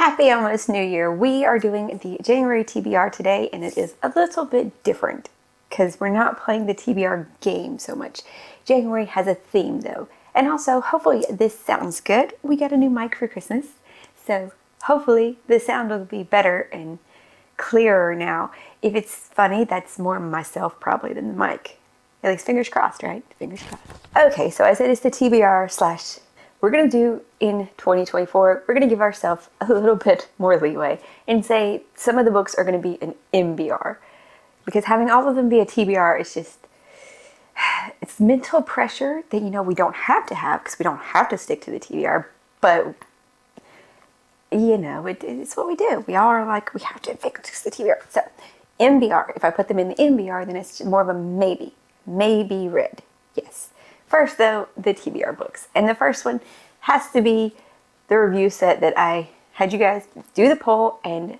Happy almost New Year. We are doing the January TBR today, and it is a little bit different because we're not playing the TBR game so much. January has a theme though. And also, hopefully this sounds good. We got a new mic for Christmas, so hopefully the sound will be better and clearer now. If it's funny, that's more myself probably than the mic. At least fingers crossed, right? Fingers crossed. Okay, so I said it's the TBR slash we're going to do in 2024, we're going to give ourselves a little bit more leeway and say some of the books are going to be an MBR. Because having all of them be a TBR is just, it's mental pressure that, you know, we don't have to have because we don't have to stick to the TBR. But, you know, it's what we do. We all are like, we have to fix the TBR. So, MBR, if I put them in the MBR, then it's more of a maybe. Maybe read. Yes. First, though, the TBR books. And the first one has to be the review set that I had you guys do the poll, and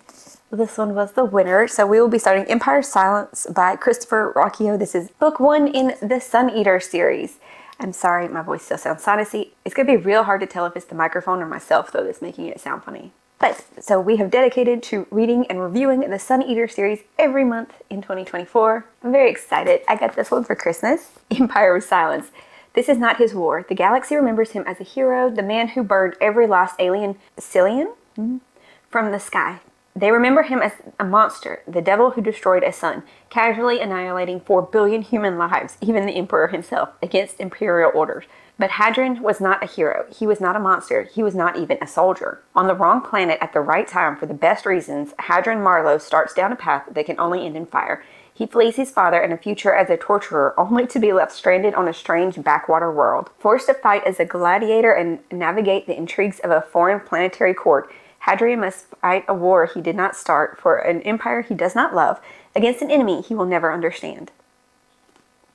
this one was the winner. So we will be starting Empire's Silence by Christopher Rocchio. This is book 1 in the Sun Eater series. I'm sorry, my voice still sounds sinusy. It's going to be real hard to tell if it's the microphone or myself, though, that's making it sound funny. But, so we have dedicated to reading and reviewing the Sun Eater series every month in 2024. I'm very excited. I got this one for Christmas, Empire's Silence. This is not his war. The galaxy remembers him as a hero, the man who burned every last alien Cillian from the sky. They remember him as a monster, the devil who destroyed a sun, casually annihilating 4 billion human lives, even the Emperor himself, against imperial orders. But Hadron was not a hero. He was not a monster. He was not even a soldier. On the wrong planet at the right time for the best reasons, Hadron Marlowe starts down a path that can only end in fire. He flees his father and a future as a torturer, only to be left stranded on a strange backwater world. Forced to fight as a gladiator and navigate the intrigues of a foreign planetary court, Hadrian must fight a war he did not start for an empire he does not love, against an enemy he will never understand.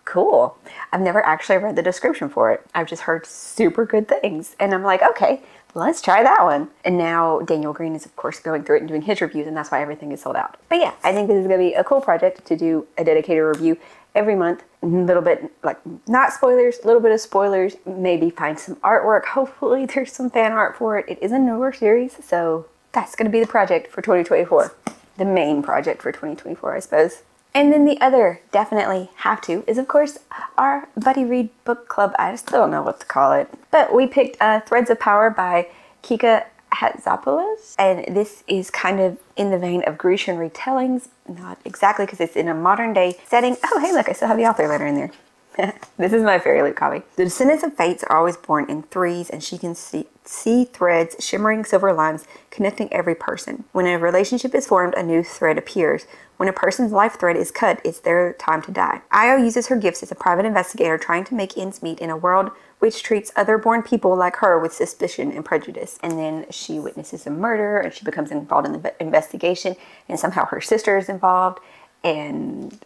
Cool. I've never actually read the description for it. I've just heard super good things. And I'm like, okay, let's try that one. And now Daniel Green is, of course, going through it and doing his reviews, and that's why everything is sold out. But yeah, I think this is going to be a cool project to do a dedicated review every month. A little bit, like, not spoilers, a little bit of spoilers, maybe find some artwork. Hopefully there's some fan art for it. It is a newer series, so that's going to be the project for 2024. The main project for 2024, I suppose. And then the other definitely have to is, of course, our Buddy Read Book Club. I just don't know what to call it. But we picked Threads of Power by Kika Hatzopoulos. And this is kind of in the vein of Grecian retellings. Not exactly, because it's in a modern day setting. Oh, hey, look, I still have the author letter in there. This is my Fairy Loot copy. The descendants of fates are always born in threes, and she can see threads, shimmering silver lines, connecting every person. When a relationship is formed, a new thread appears. When a person's life thread is cut, it's their time to die. Io uses her gifts as a private investigator, trying to make ends meet in a world which treats other born people like her with suspicion and prejudice. And then she witnesses a murder, and she becomes involved in the investigation, and somehow her sister is involved. And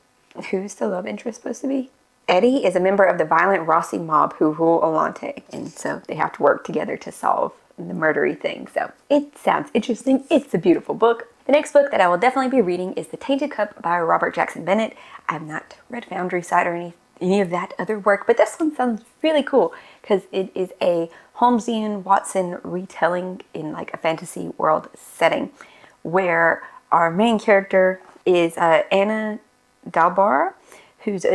who's the love interest supposed to be? Eddie is a member of the violent Rossi mob who rule Olante, and so they have to work together to solve the murdery thing. So it sounds interesting. It's a beautiful book. The next book that I will definitely be reading is The Tainted Cup by Robert Jackson Bennett. I have not read Foundry Side or any of that other work, but this one sounds really cool because it is a Holmesian Watson retelling in like a fantasy world setting where our main character is Anna Dalbar, she's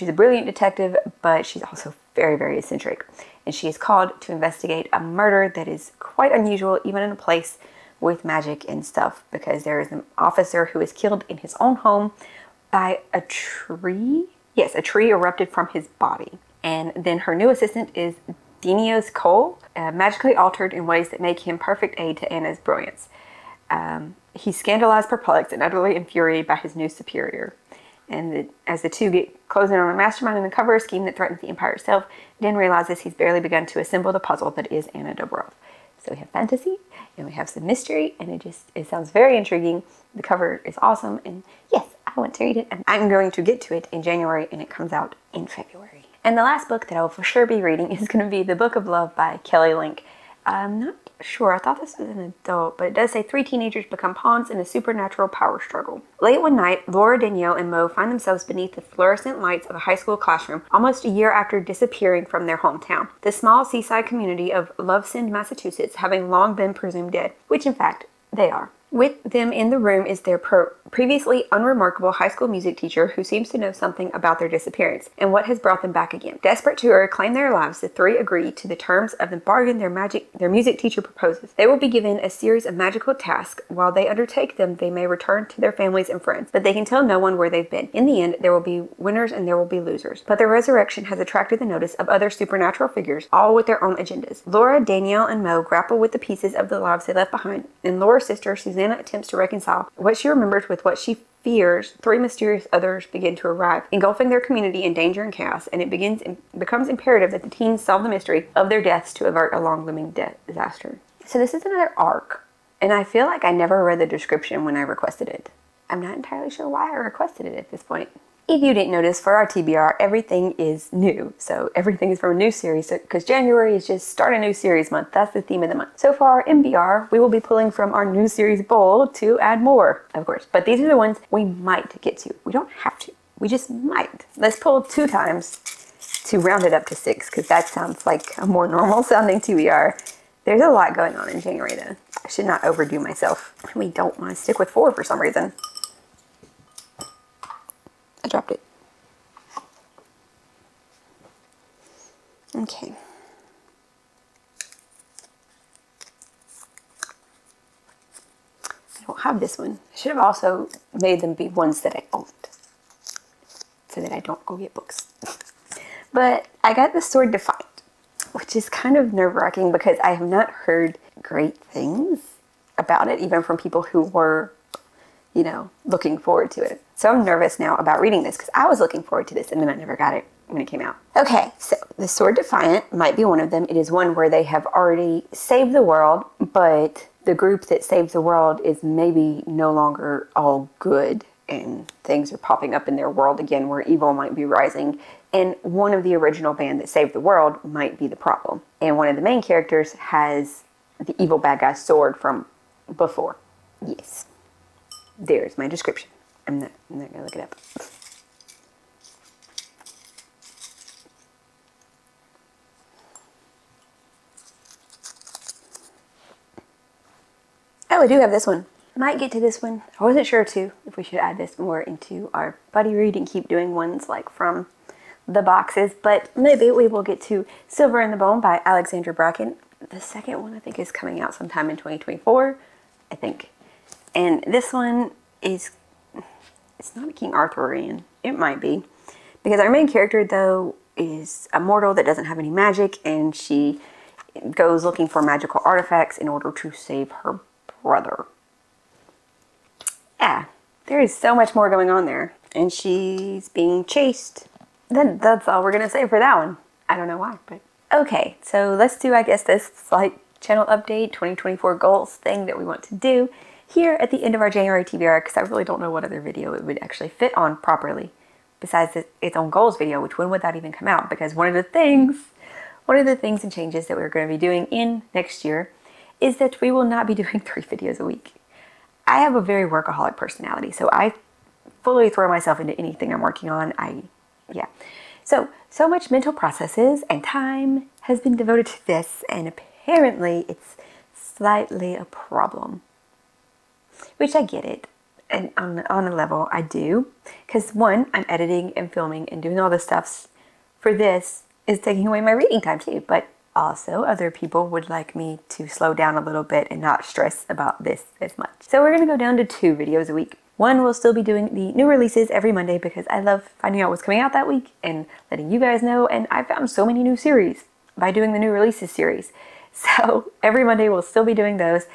a brilliant detective, but she's also very, very eccentric. And she is called to investigate a murder that is quite unusual, even in a place with magic and stuff, because there is an officer who is killed in his own home by a tree. Yes, a tree erupted from his body. And then her new assistant is Denios Cole, magically altered in ways that make him perfect aid to Anna's brilliance. He's scandalized, perplexed, and utterly infuriated by his new superior. And as the two get closing on a mastermind and uncover a scheme that threatens the Empire itself, Dan realizes he's barely begun to assemble the puzzle that is Anna Dobrov. So we have fantasy, and we have some mystery, and it sounds very intriguing. The cover is awesome, and yes, I want to read it, and I'm going to get to it in January, and it comes out in February. And the last book that I will for sure be reading is going to be The Book of Love by Kelly Link. I'm not sure, I thought this was an adult, but it does say 3 teenagers become pawns in a supernatural power struggle. Late one night, Laura, Danielle, and Mo find themselves beneath the fluorescent lights of a high school classroom almost a year after disappearing from their hometown. The small seaside community of Lovesend, Massachusetts, having long been presumed dead, which in fact They are. With them in the room is their previously unremarkable high school music teacher who seems to know something about their disappearance and what has brought them back again. Desperate to reclaim their lives, the three agree to the terms of the bargain their music teacher proposes. They will be given a series of magical tasks. While they undertake them, they may return to their families and friends, but they can tell no one where they've been. In the end, there will be winners and there will be losers. But their resurrection has attracted the notice of other supernatural figures, all with their own agendas. Laura, Danielle, and Mo grapple with the pieces of the lives they left behind, and Laura's sister, Susanna, attempts to reconcile what she remembers with what she fears. Three mysterious others begin to arrive, engulfing their community in danger and chaos, and it becomes imperative that the teens solve the mystery of their deaths to avert a long-looming disaster. So this is another arc, and I feel like I never read the description when I requested it. I'm not entirely sure why I requested it at this point. If you didn't notice, for our TBR, everything is new. So everything is from a new series, because January is just start a new series month. That's the theme of the month. So for our MBR, we will be pulling from our new series bowl to add more, of course. But these are the ones we might get to. We don't have to. We just might. Let's pull 2 times to round it up to 6, because that sounds like a more normal sounding TBR. There's a lot going on in January, though. I should not overdo myself. We don't want to stick with 4 for some reason. I dropped it. Okay. I don't have this one. I should have also made them be ones that I owned, so that I don't go get books. But I got the Sword Defiant, which is kind of nerve-wracking because I have not heard great things about it, even from people who were, you know, looking forward to it. So I'm nervous now about reading this because I was looking forward to this and then I never got it when it came out. Okay, so the Sword Defiant might be one of them. It is one where they have already saved the world, but the group that saves the world is maybe no longer all good and things are popping up in their world again where evil might be rising. And one of the original band that saved the world might be the problem. And one of the main characters has the evil bad guy's sword from before. Yes. There's my description. I'm not going to look it up. Oh, I do have this one. Might get to this one. I wasn't sure too if we should add this more into our buddy read and keep doing ones like from the boxes, but maybe we will get to Silver in the Bone by Alexandra Bracken. The second one I think is coming out sometime in 2024, I think. And this one is, it's not a King Arthurian. It might be. Because our main character, though, is a mortal that doesn't have any magic, and she goes looking for magical artifacts in order to save her brother. Yeah, there is so much more going on there. And she's being chased. Then that's all we're going to say for that one. I don't know why, but... Okay, so let's do, I guess, this slight channel update 2024 goals thing that we want to do here at the end of our January TBR, because I really don't know what other video it would actually fit on properly besides its own goals video, which when would that even come out? Because one of the things and changes that we're going to be doing in next year is that we will not be doing 3 videos a week. I have a very workaholic personality, so I fully throw myself into anything I'm working on. Yeah. So much mental processes and time has been devoted to this, and apparently it's slightly a problem. Which I get it, and on a level I do, because one, I'm editing and filming and doing all the stuff for this is taking away my reading time too, but also other people would like me to slow down a little bit and not stress about this as much. So we're going to go down to 2 videos a week. One, will still be doing the new releases every Monday because I love finding out what's coming out that week and letting you guys know, and I found so many new series by doing the new releases series. So every Monday we'll still be doing those,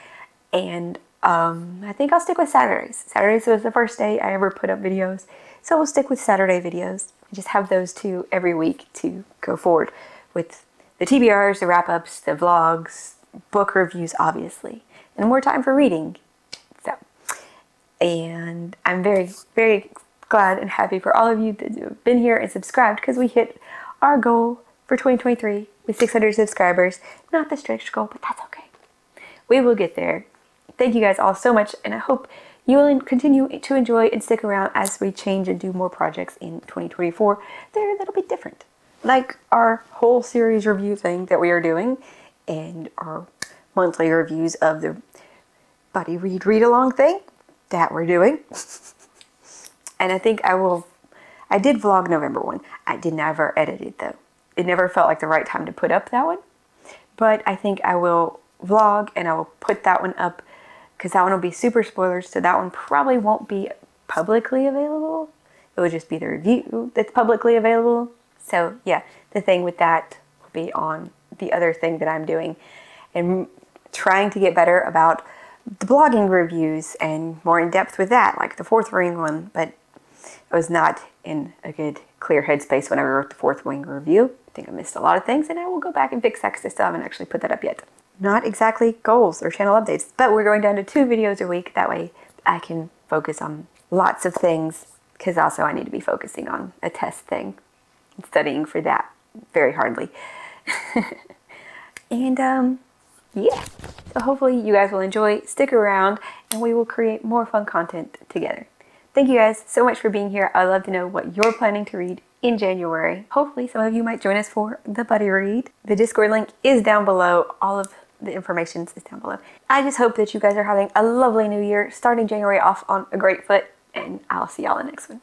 and I think I'll stick with Saturdays. Saturdays was the first day I ever put up videos, so we'll stick with Saturday videos. Just have those 2 every week to go forward with the TBRs, the wrap-ups, the vlogs, book reviews, obviously, and more time for reading. So, and I'm very, very glad and happy for all of you that have been here and subscribed, because we hit our goal for 2023 with 600 subscribers. Not the stretch goal, but that's okay. We will get there. Thank you guys all so much, and I hope you will continue to enjoy and stick around as we change and do more projects in 2024. They're a little bit different, like our whole series review thing that we are doing, and our monthly reviews of the buddy read along thing that we're doing. And I think I did vlog November one. I did never edit it though. It never felt like the right time to put up that one. But I think I will vlog and I will put that one up because that one will be super spoilers. So that one probably won't be publicly available. It will just be the review that's publicly available. So yeah, the thing with that will be on the other thing that I'm doing and trying to get better about the blogging reviews and more in depth with that, like the Fourth Ring one. But I was not in a good clear headspace when I wrote the Fourth Wing review. I think I missed a lot of things and I will go back and fix that because I still haven't actually put that up yet. Not exactly goals or channel updates, but we're going down to 2 videos a week. That way I can focus on lots of things because also I need to be focusing on a test thing and studying for that very hardly. And yeah, so hopefully you guys will enjoy, stick around, and we will create more fun content together. Thank you guys so much for being here. I'd love to know what you're planning to read in January. Hopefully some of you might join us for the buddy read. The Discord link is down below. All of the information is down below. I just hope that you guys are having a lovely new year, starting January off on a great foot, and I'll see y'all in the next one.